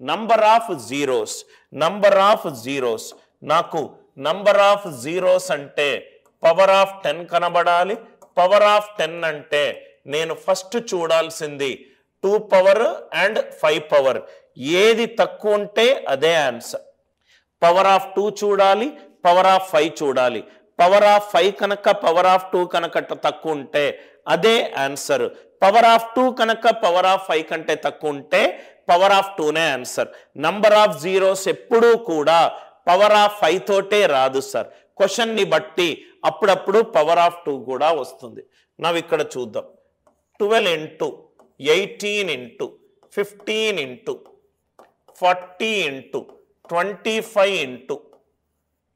Number of zeros నాకు number of zeros అంటే power of 10 కనబడాలి. పవర్ ఆఫ్ 10 అంటే నేను ఫస్ట్ చూడాల్సింది 2 పవర్ అండ్ 5 పవర్, ఏది తక్కువ ఉంటే అదే ఆన్సర్. పవర్ ఆఫ్ 2 చూడాలి, పవర్ ఆఫ్ 5 చూడాలి. పవర్ ఆఫ్ 5 కనుక పవర్ ఆఫ్ 2 కనుక తక్కువ ఉంటే అదే ఆన్సర్. పవర్ ఆఫ్ 2 కనుక పవర్ ఆఫ్ 5 కంటే తక్కువ ఉంటే పవర్ ఆఫ్ 2నే ఆన్సర్. నంబర్ ఆఫ్ జీరోస్ ఎప్పుడూ కూడా పవర్ ఆఫ్ 5 తోటే రాదు సార్. క్వశ్చన్ని బట్టి అప్పుడప్పుడు పవర్ ఆఫ్ 2 కూడా వస్తుంది. నవ్వు ఇక్కడ చూద్దాం. 12 into 18 into 15 into 40 into 25 into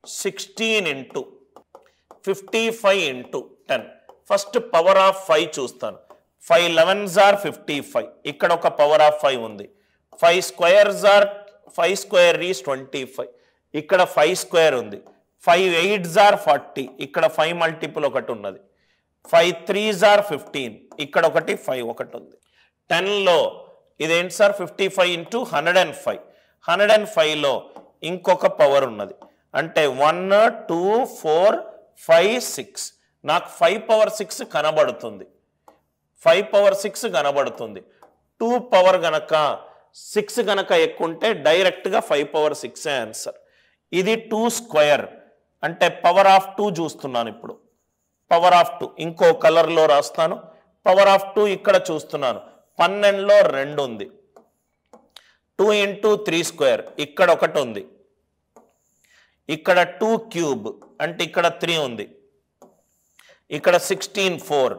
16 into 55 into 10. First power of 5 చూస్తాను. 5 11s are 55. ఇక్కడ ఒక పవర్ ఆఫ్ 5 ఉంది. 5 squares are 5 square is 25. ఇక్కడ 5 square ఉంది. 5 8s are 40. ఇక్కడ 5 మల్టిపుల్ ఒకటి ఉన్నది. 5 3s are 15. ఇక్కడ ఒకటి 5 ఒకటి ఉంది. 10లో ఇదేంటి సార్? 55 ఇంటూ 105. 105లో ఇంకొక పవర్ ఉన్నది. అంటే 1 2 4 5 6. నాకు 5 పవర్ 6 కనబడుతుంది. 5 పవర్ 6 కనబడుతుంది. 2 పవర్ గనక 6 గనక ఎక్కువ ఉంటే డైరెక్ట్గా 5 పవర్ 6 ఆన్సర్. ఇది 2 స్క్వేర్ అంటే పవర్ ఆఫ్ 2 చూస్తున్నాను. ఇప్పుడు పవర్ ఆఫ్ 2 ఇంకో కలర్లో రాస్తాను. పవర్ ఆఫ్ 2 ఇక్కడ చూస్తున్నాను. 12లో 2 ఉంది. 2 ఇంటూ 3 స్క్వేర్ ఇక్కడ ఒకటి ఉంది. ఇక్కడ 2 క్యూబ్ అంటే ఇక్కడ 3 ఉంది. ఇక్కడ 16 4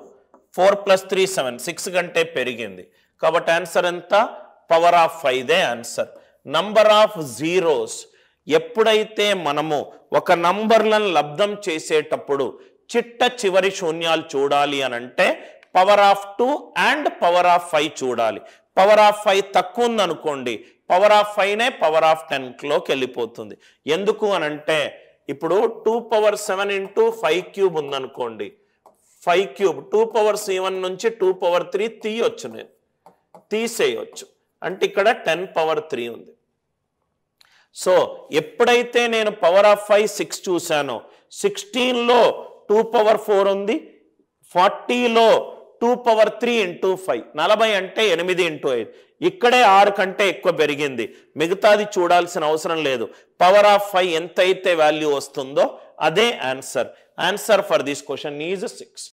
4 + 3 7 6 కంటే పెరిగింది. కాబట్టి ఆన్సర్ ఎంత? పవర్ ఆఫ్ 5దే ఆన్సర్. నంబర్ ఆఫ్ జీరోస్ ఎప్పుడైతే మనము ఒక నంబర్లను లబ్ధం చేసేటప్పుడు చిట్ట చివరి శూన్యాలు చూడాలి అని అంటే power of 2 and power of 5 చూడాలి. పవర్ ఆఫ్ 5 తక్కువ ఉందనుకోండి, పవర్ ఆఫ్ 5నే పవర్ ఆఫ్ 10లోకి వెళ్ళిపోతుంది. ఎందుకు అనంటే ఇప్పుడు 2 పవర్ 7 ఇంటూ 5 క్యూబ్ ఉందనుకోండి, 5 క్యూబ్ 2 పవర్ 7 నుంచి 2 పవర్ 3 తీయొచ్చు, నేను తీసేయొచ్చు. అంటే ఇక్కడ 10 పవర్ 3 ఉంది. సో ఎప్పుడైతే నేను పవర్ ఆఫ్ 5 6 చూశానో 16లో 2 పవర్ 4 ఉంది, 40లో 2 పవర్ 3 ఇంటూ 5 40 అంటే 8 ఇంటూ 5 ఇక్కడే 6 కంటే ఎక్కువ పెరిగింది. మిగతాది చూడాల్సిన అవసరం లేదు. పవర్ ఆఫ్ 5 ఎంతైతే వాల్యూ వస్తుందో అదే answer. Answer for this question is 6.